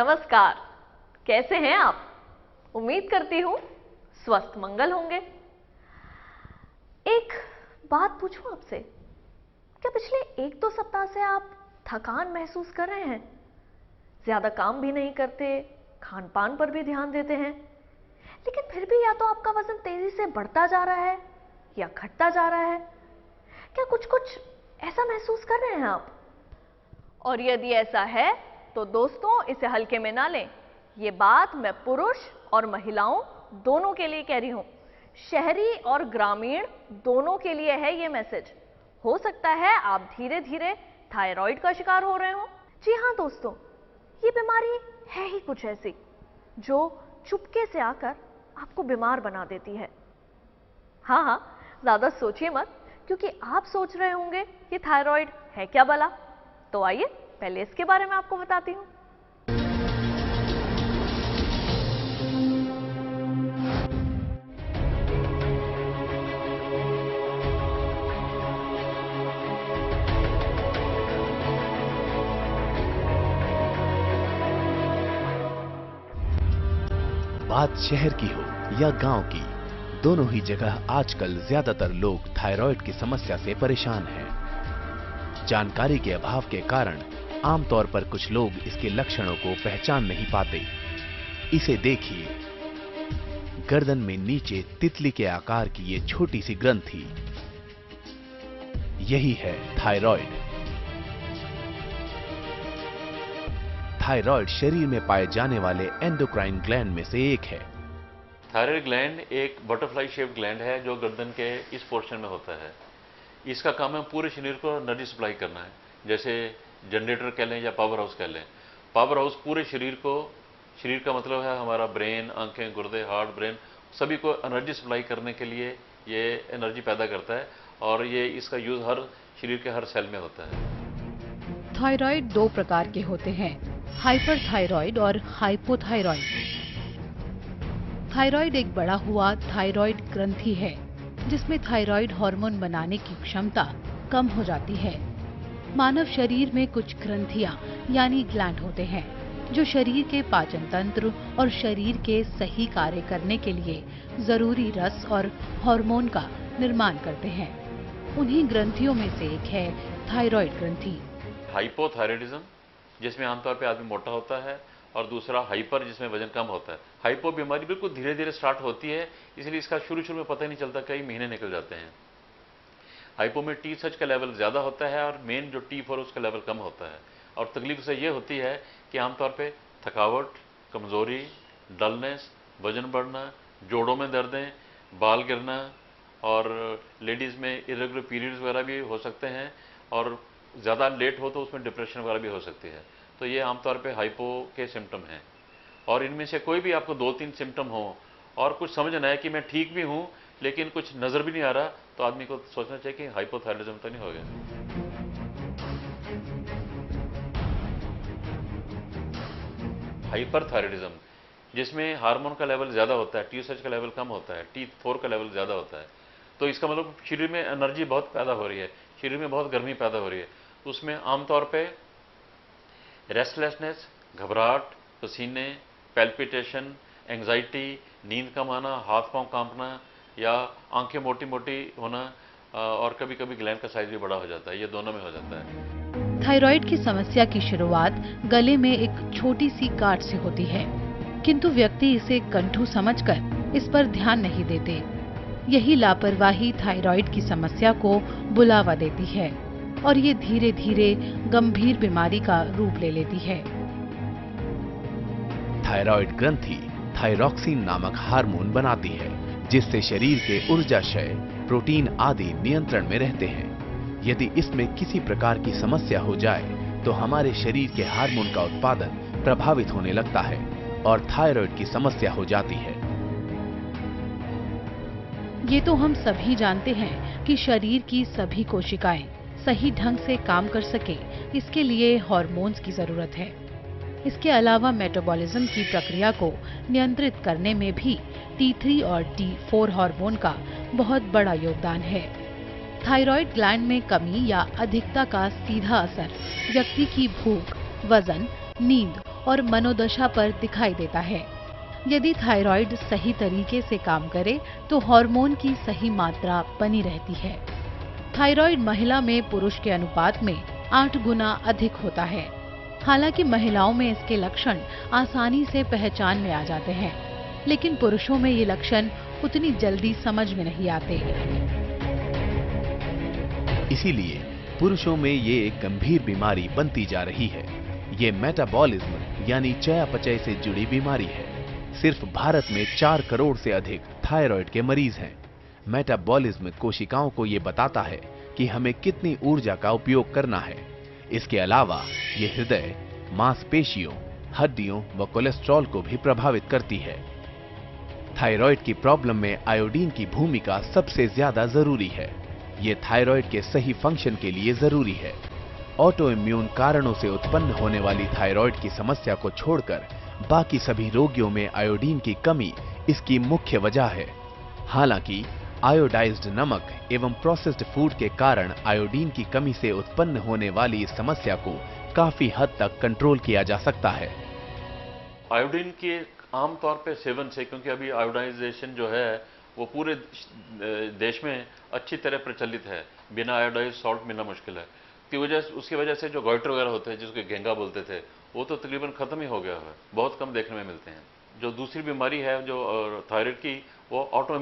नमस्कार। कैसे हैं आप? उम्मीद करती हूँ स्वस्थ मंगल होंगे। एक बात पूछूं आपसे, क्या पिछले 1-2 सप्ताह से आप थकान महसूस कर रहे हैं? ज्यादा काम भी नहीं करते, खान पान पर भी ध्यान देते हैं, लेकिन फिर भी या तो आपका वजन तेजी से बढ़ता जा रहा है या घटता जा रहा है। क्या कुछ कुछ ऐसा महसूस कर रहे हैं आप? और यदि ऐसा है तो दोस्तों, इसे हल्के में ना लें। ये बात मैं पुरुष और महिलाओं दोनों के लिए कह रही हूं। शहरी और ग्रामीण दोनों के लिए है ये मैसेज। हो सकता है आप धीरे धीरे थायराइड का शिकार हो रहे हो। जी हाँ दोस्तों, ये बीमारी है ही कुछ ऐसी जो चुपके से आकर आपको बीमार बना देती है। हाँ, ज्यादा सोचिए मत, क्योंकि आप सोच रहे होंगे कि थायराइड है क्या भला। तो आइए पहले इसके बारे में आपको बताती हूँ। बात शहर की हो या गांव की, दोनों ही जगह आजकल ज्यादातर लोग थायराइड की समस्या से परेशान हैं। जानकारी के अभाव के कारण आमतौर पर कुछ लोग इसके लक्षणों को पहचान नहीं पाते। इसे देखिए, गर्दन में नीचे तितली के आकार की ये छोटी सी ग्रंथि, यही है थायराइड। थायराइड शरीर में पाए जाने वाले एंडोक्राइन ग्लैंड में से एक है। थायराइड ग्लैंड एक बटरफ्लाई शेप ग्लैंड है जो गर्दन के इस पोर्शन में होता है। इसका काम है पूरे शरीर को एनर्जी सप्लाई करना है, जैसे जनरेटर कह लें या पावर हाउस कह लें। पावर हाउस पूरे शरीर को, शरीर का मतलब है हमारा ब्रेन, आंखें, गुर्दे, हार्ट, ब्रेन, सभी को एनर्जी सप्लाई करने के लिए ये एनर्जी पैदा करता है और ये इसका यूज हर शरीर के हर सेल में होता है। थायराइड 2 प्रकार के होते हैं, हाइपरथायराइड और हाइपोथायराइड। थायराइड एक बढ़ा हुआ थायराइड ग्रंथि है जिसमें थायराइड हार्मोन बनाने की क्षमता कम हो जाती है। मानव शरीर में कुछ ग्रंथियां यानी ग्लैंड होते हैं जो शरीर के पाचन तंत्र और शरीर के सही कार्य करने के लिए जरूरी रस और हार्मोन का निर्माण करते हैं। उन्हीं ग्रंथियों में से एक है थायराइड ग्रंथि। हाइपोथायराइडिज्म, जिसमें आमतौर पे आदमी मोटा होता है, और दूसरा हाइपर, जिसमें वजन कम होता है। हाइपो बीमारी बिल्कुल धीरे धीरे स्टार्ट होती है, इसलिए इसका शुरू में पता ही नहीं चलता, कई महीने निकल जाते हैं। हाइपो में TSH का लेवल ज़्यादा होता है और मेन जो T4 उसका लेवल कम होता है। और तकलीफ से ये होती है कि आमतौर पे थकावट, कमज़ोरी, डलनेस, वजन बढ़ना, जोड़ों में दर्दें, बाल गिरना, और लेडीज़ में इरेगुलर पीरियड्स वगैरह भी हो सकते हैं, और ज़्यादा लेट हो तो उसमें डिप्रेशन वगैरह भी हो सकती है। तो ये आमतौर पे हाइपो के सिम्टम हैं। और इनमें से कोई भी आपको 2-3 सिम्टम हो और कुछ समझना है कि मैं ठीक भी हूँ लेकिन कुछ नज़र भी नहीं आ रहा, तो आदमी को सोचना चाहिए कि हाइपोथायराइडिज्म तो नहीं हो गया। हाइपरथायराइडिज्म, जिसमें हार्मोन का लेवल ज़्यादा होता है, TSH का लेवल कम होता है, T4 का लेवल ज़्यादा होता है। तो इसका मतलब शरीर में एनर्जी बहुत पैदा हो रही है, शरीर में बहुत गर्मी पैदा हो रही है। उसमें आमतौर पे रेस्टलेसनेस, घबराहट, पसीने, पैल्पिटेशन, एंग्जाइटी, नींद कम आना, हाथ पांव कांपना या आंखें मोटी मोटी होना, और कभी कभी ग्लैंड का साइज भी बड़ा हो जाता है। ये दोनों में हो जाता है। थायराइड की समस्या की शुरुआत गले में एक छोटी सी गांठ से होती है, किंतु व्यक्ति इसे गंठू समझकर इस पर ध्यान नहीं देते। यही लापरवाही थायराइड की समस्या को बुलावा देती है और ये धीरे धीरे गंभीर बीमारी का रूप ले लेती है। थायराइड ग्रंथि थायरॉक्सिन नामक हार्मोन बनाती है, जिससे शरीर के ऊर्जा क्षय, प्रोटीन आदि नियंत्रण में रहते हैं। यदि इसमें किसी प्रकार की समस्या हो जाए तो हमारे शरीर के हार्मोन का उत्पादन प्रभावित होने लगता है और थायराइड की समस्या हो जाती है। ये तो हम सभी जानते हैं कि शरीर की सभी कोशिकाएं सही ढंग से काम कर सके, इसके लिए हार्मोन्स की जरूरत है। इसके अलावा मेटाबॉलिज्म की प्रक्रिया को नियंत्रित करने में भी T3 और T4 हार्मोन का बहुत बड़ा योगदान है। थायराइड ग्लैंड में कमी या अधिकता का सीधा असर व्यक्ति की भूख, वजन, नींद और मनोदशा पर दिखाई देता है। यदि थायराइड सही तरीके से काम करे तो हार्मोन की सही मात्रा बनी रहती है। थायराइड महिला में पुरुष के अनुपात में 8 गुना अधिक होता है। हालांकि महिलाओं में इसके लक्षण आसानी से पहचान में आ जाते हैं, लेकिन पुरुषों में ये लक्षण उतनी जल्दी समझ में नहीं आते। इसीलिए पुरुषों में ये एक गंभीर बीमारी बनती जा रही है। ये मेटाबॉलिज्म यानी चयापचय से जुड़ी बीमारी है। सिर्फ भारत में 4 करोड़ से अधिक थायराइड के मरीज हैं। मेटाबॉलिज्म कोशिकाओं को ये बताता है कि हमें कितनी ऊर्जा का उपयोग करना है। इसके अलावा ये हृदय, मांसपेशियों, हड्डियों व कोलेस्ट्रॉल को भी प्रभावित करती है। थायराइड की प्रॉब्लम में आयोडीन की भूमिका सबसे ज्यादा जरूरी है। ये थायराइड के सही फंक्शन के लिए जरूरी है। ऑटो इम्यून कारणों से उत्पन्न होने वाली थायराइड की समस्या को छोड़कर बाकी सभी रोगियों में आयोडीन की कमी इसकी मुख्य वजह है। हालांकि आयोडाइज्ड नमक एवं प्रोसेस्ड फूड के कारण आयोडीन की कमी से उत्पन्न होने वाली इस समस्या को काफी हद तक कंट्रोल किया जा सकता है। आयोडीन के आमतौर पे सेवन से, क्योंकि अभी आयोडाइजेशन जो है वो पूरे देश में अच्छी तरह प्रचलित है, बिना आयोडाइज सॉल्ट मिलना मुश्किल है। उसकी वजह से जो गॉइटर वगैरह होते हैं, जिसको घेंगा बोलते थे, वो तो तकरीबन खत्म ही हो गया है, बहुत कम देखने में मिलते हैं। जो दूसरी बीमारी है जो थायराइड की, वो ऑटो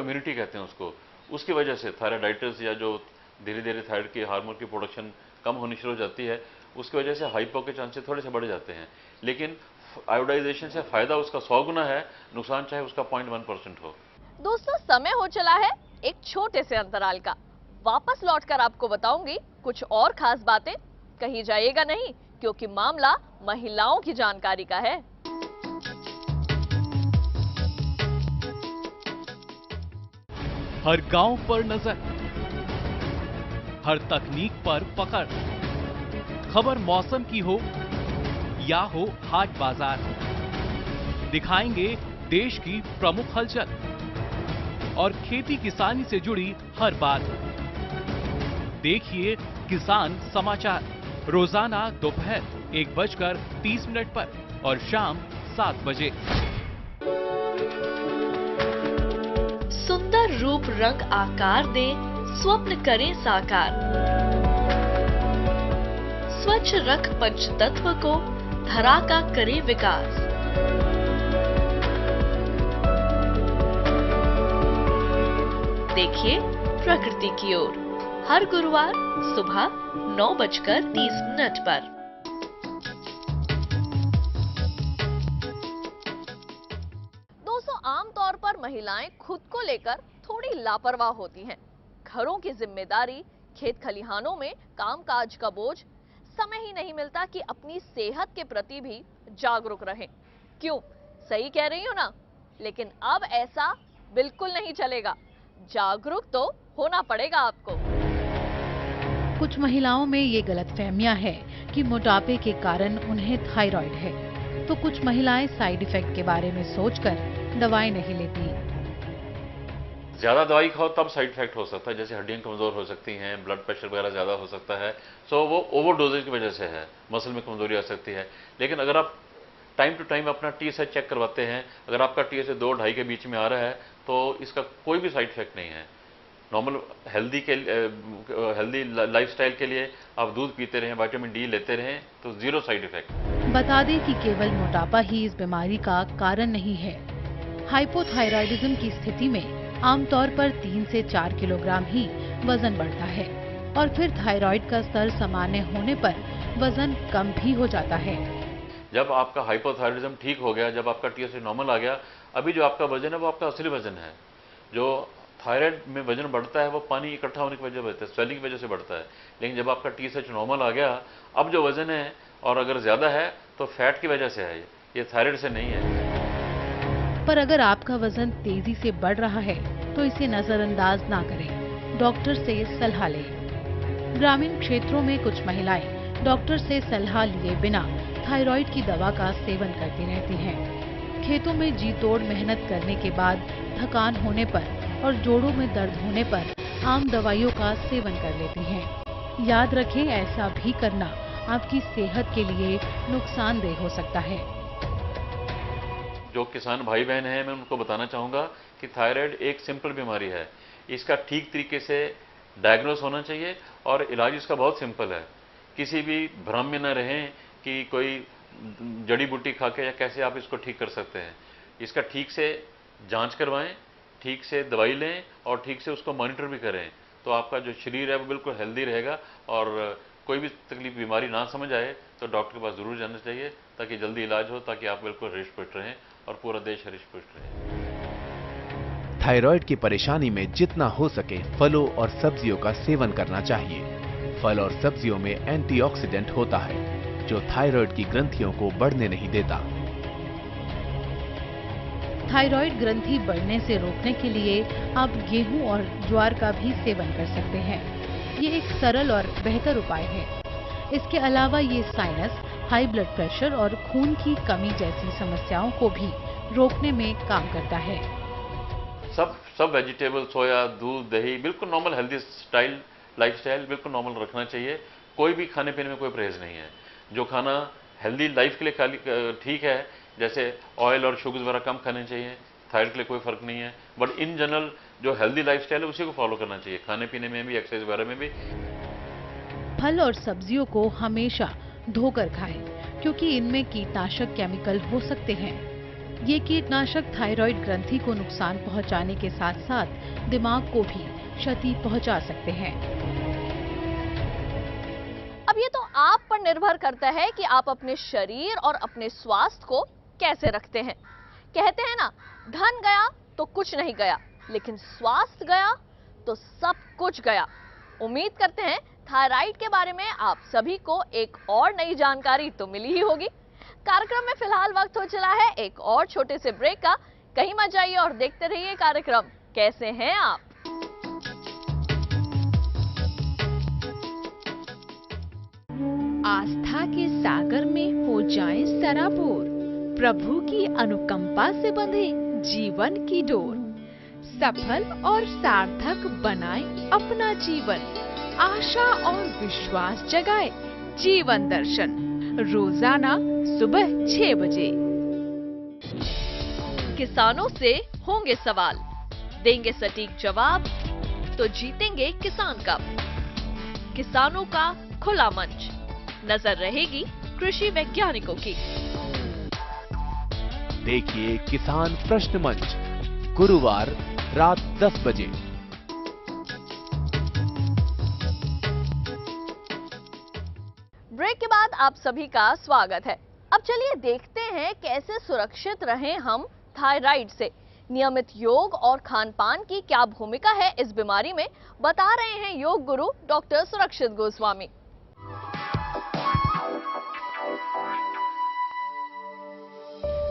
इम्यूनिटी कहते हैं उसको। उसकी वजह से थायराइडाइटिस या जो धीरे धीरे थायराइड की हार्मोन की प्रोडक्शन कम होनी शुरू हो जाती है, उसकी वजह से हाइपो के चांसेस थोड़े से बढ़ जाते हैं। लेकिन आयोडाइजेशन से फायदा उसका 100 गुना है, नुकसान चाहे उसका 0.1% हो। दोस्तों, समय हो चला है एक छोटे से अंतराल का। वापस लौटकर आपको बताऊंगी कुछ और खास बातें। कहीं जाइएगा नहीं, क्योंकि मामला महिलाओं की जानकारी का है। हर गांव पर नजर, हर तकनीक पर पकड़, खबर मौसम की हो या हो हाट बाजार, दिखाएंगे देश की प्रमुख हलचल और खेती किसानी से जुड़ी हर बात। देखिए किसान समाचार रोजाना दोपहर 1:30 पर और शाम 7 बजे। सुंदर रूप रंग आकार दे, स्वप्न करें साकार। स्वच्छ रख पंचतत्व को, धरा का करे विकास। देखिए प्रकृति की ओर, हर गुरुवार सुबह 9:30 पर। दोस्तों, आमतौर पर महिलाएं खुद को लेकर थोड़ी लापरवाह होती हैं। घरों की जिम्मेदारी, खेत खलिहानों में कामकाज का बोझ, समय ही नहीं मिलता कि अपनी सेहत के प्रति भी जागरूक रहें। क्यों? सही कह रही हूं ना? लेकिन अब ऐसा बिल्कुल नहीं चलेगा। जागरूक तो होना पड़ेगा आपको। कुछ महिलाओं में ये गलतफहमियां है कि मोटापे के कारण उन्हें थायराइड है, तो कुछ महिलाएं साइड इफेक्ट के बारे में सोचकर दवाएं नहीं लेती। ज्यादा दवाई खाओ तब साइड इफेक्ट हो सकता है, जैसे हड्डियां कमजोर हो सकती हैं, ब्लड प्रेशर वगैरह ज्यादा हो सकता है। सो वो ओवरडोजेज की वजह से है, मसल में कमजोरी आ सकती है। लेकिन अगर आप टाइम टू टाइम अपना TSH चेक करवाते हैं, अगर आपका TSH 2-2.5 के बीच में आ रहा है, तो इसका कोई भी साइड इफेक्ट नहीं है। नॉर्मल हेल्दी लाइफस्टाइल के लिए आप दूध पीते रहें, विटामिन D लेते रहें, तो 0 साइड इफेक्ट। बता दें कि केवल मोटापा ही इस बीमारी का कारण नहीं है। हाइपोथायराइडिज्म की स्थिति में आमतौर पर 3 से 4 किलोग्राम ही वजन बढ़ता है और फिर थायराइड का स्तर सामान्य होने पर वजन कम भी हो जाता है। जब आपका हाइपोथायराइडिज्म ठीक हो गया, जब आपका TSH नॉर्मल आ गया, अभी जो आपका वजन है वो आपका असली वजन है। जो थायराइड में वजन बढ़ता है वो पानी इकट्ठा होने की वजह से बढ़ता है, स्वेलिंग की वजह से बढ़ता है। लेकिन जब आपका TSH नॉर्मल आ गया, अब जो वजन है और अगर ज्यादा है तो फैट की वजह से है, ये थायराइड से नहीं है। पर अगर आपका वजन तेजी से बढ़ रहा है तो इसे नजरअंदाज ना करें, डॉक्टर से सलाह लें। ग्रामीण क्षेत्रों में कुछ महिलाएं डॉक्टर से सलाह लिए बिना थायराइड की दवा का सेवन करती रहती हैं। खेतों में जी तोड़ मेहनत करने के बाद थकान होने पर और जोड़ों में दर्द होने पर आम दवाइयों का सेवन कर लेती हैं। याद रखें, ऐसा भी करना आपकी सेहत के लिए नुकसानदेह हो सकता है। जो किसान भाई बहन हैं, मैं उनको बताना चाहूँगा कि थायराइड एक सिंपल बीमारी है। इसका ठीक तरीके से डायग्नोस होना चाहिए और इलाज इसका बहुत सिंपल है। किसी भी भ्रम में न रहें कि कोई जड़ी बूटी खा के या कैसे आप इसको ठीक कर सकते हैं। इसका ठीक से जांच करवाएं, ठीक से दवाई लें और ठीक से उसको मॉनिटर भी करें, तो आपका जो शरीर है वो बिल्कुल हेल्दी रहेगा। और कोई भी तकलीफ बीमारी ना समझ आए तो डॉक्टर के पास ज़रूर जाना चाहिए, ताकि जल्दी इलाज हो, ताकि आप बिल्कुल हृष्ट पुष्ट रहें और पूरा देश हृष्ट पुष्ट रहे। थायराइड की परेशानी में जितना हो सके फलों और सब्जियों का सेवन करना चाहिए। फल और सब्जियों में एंटीऑक्सीडेंट होता है जो थायराइड की ग्रंथियों को बढ़ने नहीं देता। थायराइड ग्रंथि बढ़ने से रोकने के लिए आप गेहूं और ज्वार का भी सेवन कर सकते हैं। ये एक सरल और बेहतर उपाय है। इसके अलावा ये साइनस, हाई ब्लड प्रेशर और खून की कमी जैसी समस्याओं को भी रोकने में काम करता है। सब वेजिटेबल, सोया, दूध, दही बिल्कुल नॉर्मल हेल्दी स्टाइल, लाइफस्टाइल बिल्कुल नॉर्मल रखना चाहिए। कोई भी खाने पीने में कोई परहेज नहीं है। जो खाना हेल्दी लाइफ के लिए खाली ठीक है, जैसे ऑयल और शुगर वगैरह कम खाने चाहिए, थायराइड के लिए कोई फर्क नहीं है। बट इन जनरल जो हेल्दी लाइफस्टाइल है उसी को फॉलो करना चाहिए, खाने पीने में भी, एक्सरसाइज वगैरह में भी। फल और सब्जियों को हमेशा धोकर खाएं, क्योंकि इनमें कीटनाशक केमिकल हो सकते हैं। ये कीटनाशक थायराइड ग्रंथि को नुकसान पहुंचाने के साथ साथ दिमाग को भी क्षति पहुंचा सकते हैं। अब ये तो आप पर निर्भर करता है कि आप अपने शरीर और अपने स्वास्थ्य को कैसे रखते हैं। कहते हैं ना, धन गया तो कुछ नहीं गया, लेकिन स्वास्थ्य गया तो सब कुछ गया। उम्मीद करते हैं थायराइड के बारे में आप सभी को एक और नई जानकारी तो मिली ही होगी। कार्यक्रम में फिलहाल वक्त हो चला है एक और छोटे से ब्रेक का। कहीं मत जाइए और देखते रहिए कार्यक्रम कैसे हैं आप। आस्था के सागर में हो जाएं सराबोर, प्रभु की अनुकंपा से बंधे जीवन की डोर, सफल और सार्थक बनाएं अपना जीवन, आशा और विश्वास जगाए जीवन दर्शन, रोजाना सुबह 6 बजे। किसानों से होंगे सवाल, देंगे सटीक जवाब, तो जीतेंगे किसान कप। किसानों का खुला मंच, नजर रहेगी कृषि वैज्ञानिकों की। देखिए किसान प्रश्न मंच, गुरुवार रात 10 बजे। ब्रेक के बाद आप सभी का स्वागत है। अब चलिए देखते हैं कैसे सुरक्षित रहें हम थायराइड से। नियमित योग और खान-पान की क्या भूमिका है इस बीमारी में, बता रहे हैं योग गुरु डॉक्टर सुरक्षित गोस्वामी।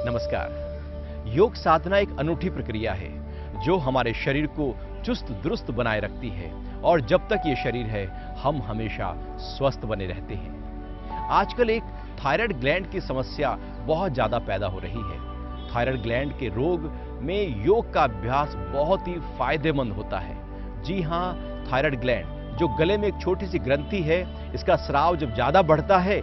नमस्कार। योग साधना एक अनूठी प्रक्रिया है जो हमारे शरीर को चुस्त दुरुस्त बनाए रखती है, और जब तक ये शरीर है हम हमेशा स्वस्थ बने रहते हैं। आजकल एक थायराइड ग्लैंड की समस्या बहुत ज्यादा पैदा हो रही है। थायराइड ग्लैंड के रोग में योग का अभ्यास बहुत ही फायदेमंद होता है। जी हाँ, थायराइड ग्लैंड जो गले में एक छोटी सी ग्रंथि है, इसका स्राव जब ज्यादा बढ़ता है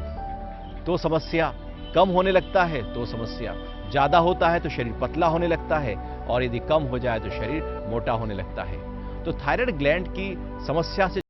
तो समस्या, कम होने लगता है तो समस्या, ज्यादा होता है तो शरीर पतला होने लगता है, और यदि कम हो जाए तो शरीर मोटा होने लगता है। तो थायराइड ग्लैंड की समस्या से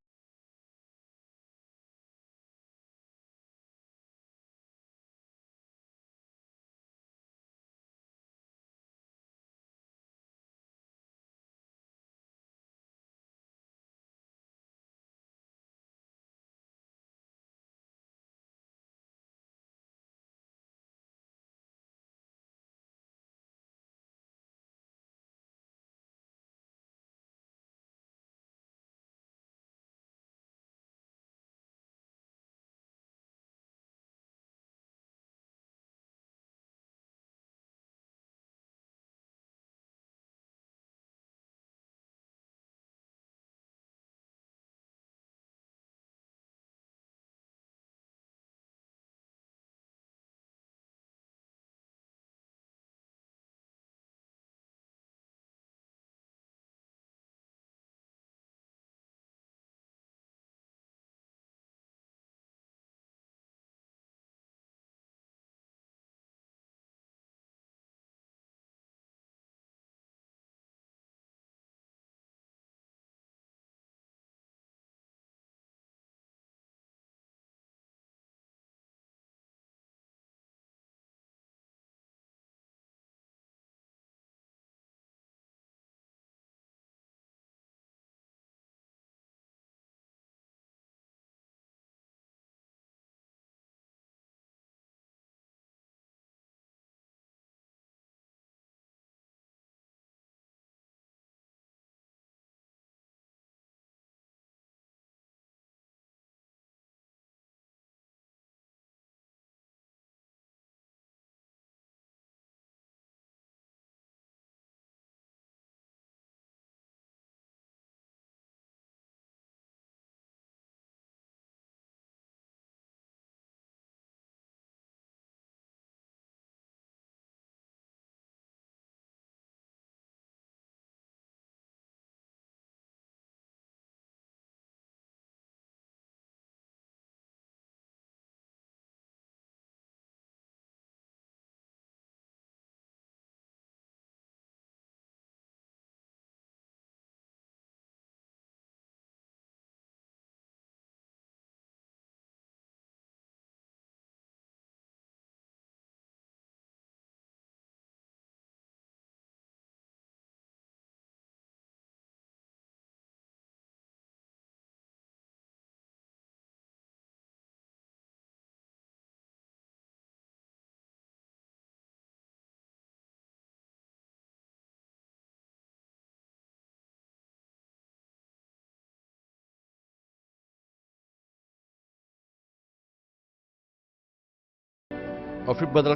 और फिर बदल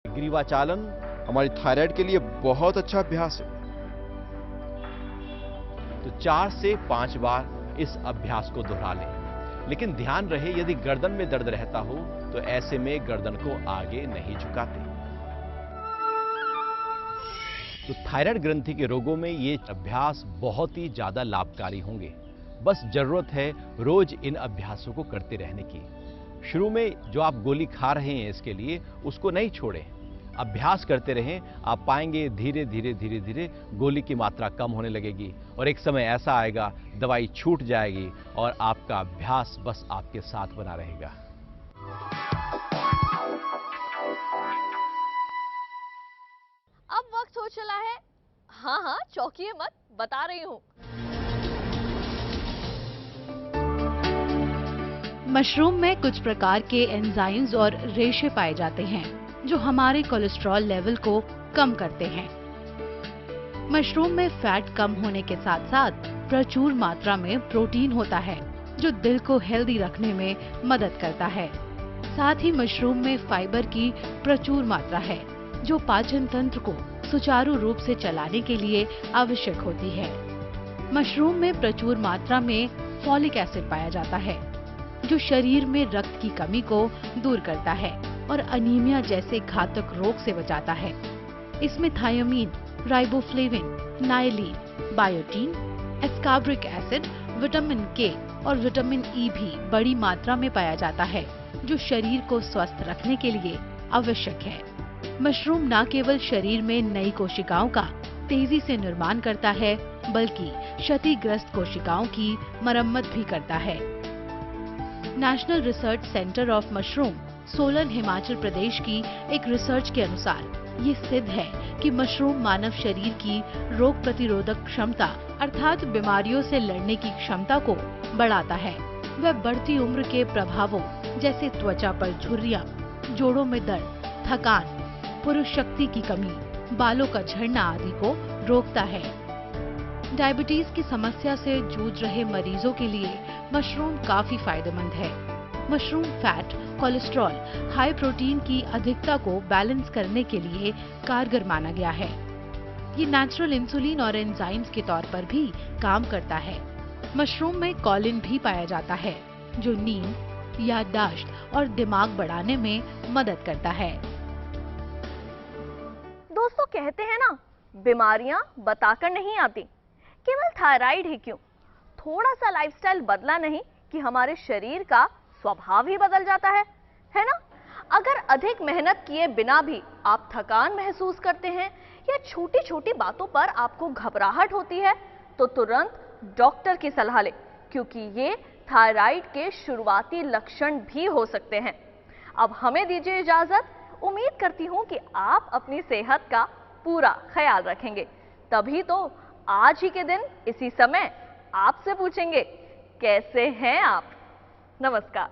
ग्रीवाचालन हमारी थायराइड के लिए बहुत अच्छा अभ्यास है। तो 4 से 5 बार इस अभ्यास को दोहरा लें। लेकिन ध्यान रहे, यदि गर्दन में दर्द रहता हो तो ऐसे में गर्दन को आगे नहीं झुकाते। तो थायराइड ग्रंथि के रोगों में ये अभ्यास बहुत ही ज्यादा लाभकारी होंगे। बस जरूरत है रोज इन अभ्यासों को करते रहने की। शुरू में जो आप गोली खा रहे हैं इसके लिए, उसको नहीं छोड़ें। अभ्यास करते रहें, आप पाएंगे धीरे धीरे धीरे धीरे गोली की मात्रा कम होने लगेगी और एक समय ऐसा आएगा दवाई छूट जाएगी और आपका अभ्यास बस आपके साथ बना रहेगा। अब वक्त हो चला है, हाँ चौंकिए मत, बता रही हूँ। मशरूम में कुछ प्रकार के एंजाइम्स और रेशे पाए जाते हैं जो हमारे कोलेस्ट्रॉल लेवल को कम करते हैं। मशरूम में फैट कम होने के साथ साथ प्रचुर मात्रा में प्रोटीन होता है जो दिल को हेल्दी रखने में मदद करता है। साथ ही मशरूम में फाइबर की प्रचुर मात्रा है जो पाचन तंत्र को सुचारू रूप से चलाने के लिए आवश्यक होती है। मशरूम में प्रचुर मात्रा में फॉलिक एसिड पाया जाता है जो शरीर में रक्त की कमी को दूर करता है और अनीमिया जैसे घातक रोग से बचाता है। इसमें thiamine, riboflavin, niacin, biotin, ascorbic acid, vitamin K और विटामिन ई भी बड़ी मात्रा में पाया जाता है जो शरीर को स्वस्थ रखने के लिए आवश्यक है। मशरूम न केवल शरीर में नई कोशिकाओं का तेजी से निर्माण करता है बल्कि क्षतिग्रस्त कोशिकाओं की मरम्मत भी करता है। National research centre of mushroom, Solan, Himachal Pradesh की एक रिसर्च के अनुसार ये सिद्ध है कि मशरूम मानव शरीर की रोग प्रतिरोधक क्षमता अर्थात बीमारियों से लड़ने की क्षमता को बढ़ाता है। वह बढ़ती उम्र के प्रभावों जैसे त्वचा पर झुर्रियां, जोड़ों में दर्द, थकान, पुरुष शक्ति की कमी, बालों का झड़ना आदि को रोकता है। डायबिटीज की समस्या से जूझ रहे मरीजों के लिए मशरूम काफी फायदेमंद है। Mushroom fat, cholesterol, high protein की अधिकता को बैलेंस करने के लिए कारगर माना गया है। ये नेचुरल इंसुलिन और एंजाइम्स के तौर पर भी काम करता है। मशरूम में कॉलिन भी पाया जाता है जो नींद, याददाश्त और दिमाग बढ़ाने में मदद करता है। दोस्तों कहते हैं ना, बीमारियां बताकर नहीं आती, केवल थायराइड ही क्यों, थोड़ा सा लाइफस्टाइल बदला नहीं कि हमारे शरीर का स्वभाव ही बदल जाता है ना? अगर अधिक मेहनत किए बिना भी आप थकान महसूस करते हैं या छोटी छोटी बातों पर आपको घबराहट होती है तो तुरंत डॉक्टर की सलाह लें, क्योंकि ये थायराइड के शुरुआती लक्षण भी हो सकते हैं। अब हमें दीजिए इजाजत। उम्मीद करती हूँ कि आप अपनी सेहत का पूरा ख्याल रखेंगे, तभी तो आज ही के दिन इसी समय आपसे पूछेंगे कैसे हैं आप। नमस्कार।